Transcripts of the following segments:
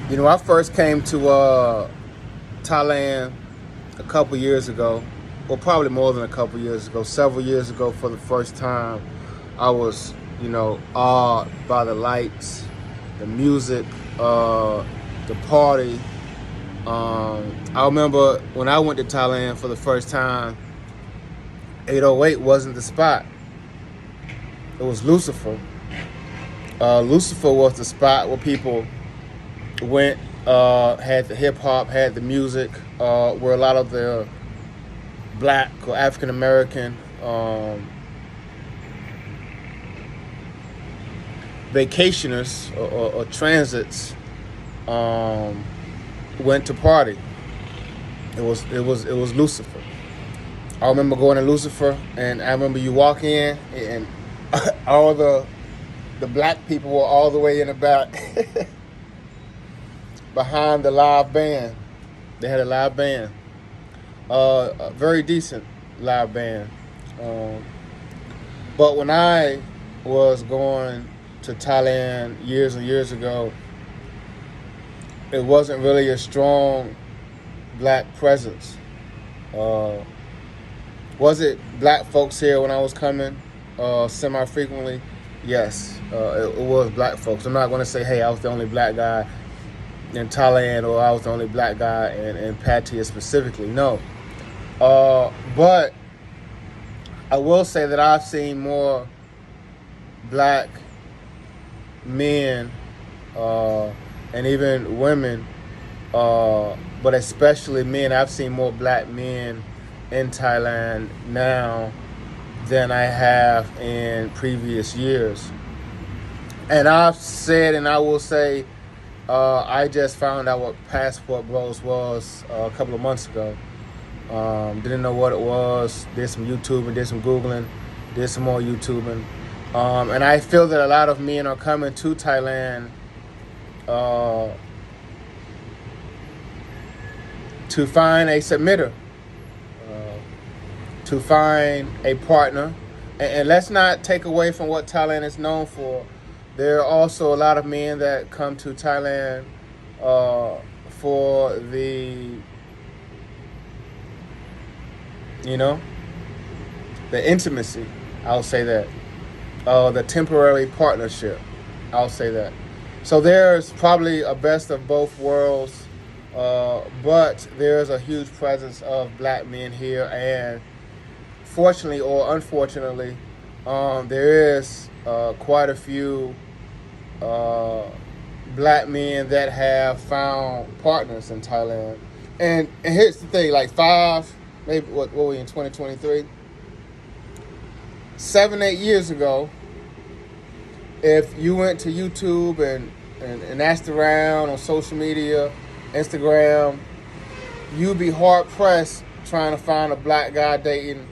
You know, I first came to Thailand a couple years ago, or probably more than a couple years ago, several years ago for the first time. I was, awed by the lights, the music, the party. I remember when I went to Thailand for the first time, 808 wasn't the spot. It was Lucifer. Lucifer was the spot where people went, had the hip hop, had the music, where a lot of the black or African American vacationers or transits went to party. It was Lucifer. I remember going to Lucifer, and I remember you walk in, and all the black people were all the way in the back behind the live band. They had a live band, a very decent live band. But when I was going to Thailand years and years ago, it wasn't really a strong black presence. Was it black folks here when I was coming semi-frequently? Yes, it was black folks. I'm not going to say, hey, I was the only black guy in Thailand, or I was the only black guy in Pattaya specifically. No. But I will say that I've seen more black men and even women, but especially men. I've seen more black men in Thailand now than I have in previous years. And I've said, and I will say, I just found out what Passport Bros was a couple of months ago. Didn't know what it was. Did some YouTubing, did some Googling, did some more YouTubing. And I feel that a lot of men are coming to Thailand to find a submitter, to find a partner. And let's not take away from what Thailand is known for. There are also a lot of men that come to Thailand for the intimacy. I'll say that. The temporary partnership. I'll say that. So there's probably a best of both worlds, but there's a huge presence of black men here, and fortunately or unfortunately, there is quite a few black men that have found partners in Thailand. And here's the thing, like maybe what were we in 2023? 7-8 years ago, if you went to YouTube and asked around on social media, Instagram, you'd be hard pressed trying to find a black guy dating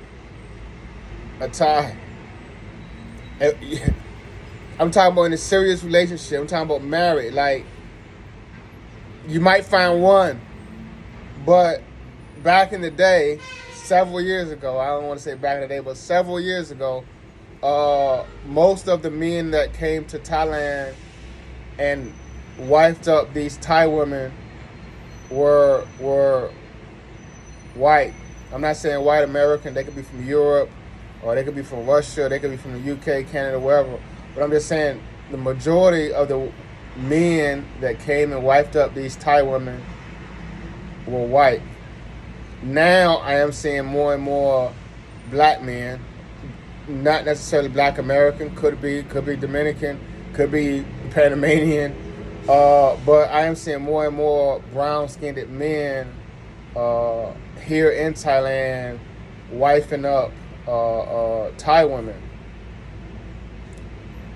a Thai. I'm talking about in a serious relationship. I'm talking about married. Like, you might find one, but back in the day, several years ago, I don't want to say back in the day, but several years ago, most of the men that came to Thailand and wifed up these Thai women were white. I'm not saying white American. They could be from Europe, or they could be from Russia, they could be from the UK, Canada, wherever. But I'm just saying the majority of the men that came and wifed up these Thai women were white. Now I am seeing more and more black men, not necessarily black American, could be Dominican, could be Panamanian, but I am seeing more and more brown-skinned men here in Thailand wifing up Thai women.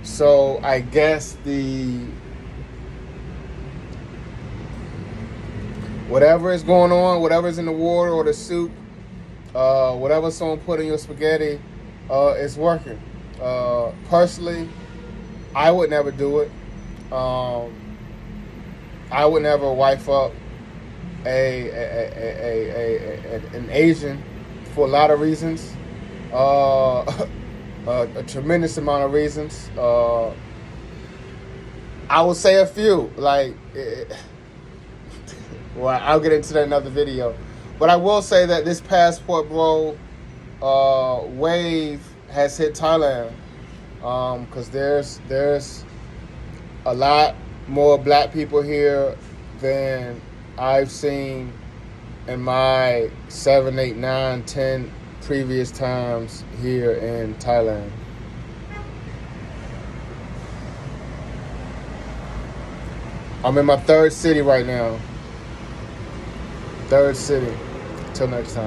So I guess whatever is going on, whatever's in the water or the soup, whatever someone put in your spaghetti, is working. Personally, I would never do it. I would never wife up an Asian for a lot of reasons. A tremendous amount of reasons. I would say a few. Like, Well, I'll get into that in another video. But I will say that this passport bro wave has hit Thailand, because there's a lot more black people here than I've seen in my 7, 8, 9, 10 previous times here in Thailand. I'm in my third city right now. Third city. Till next time.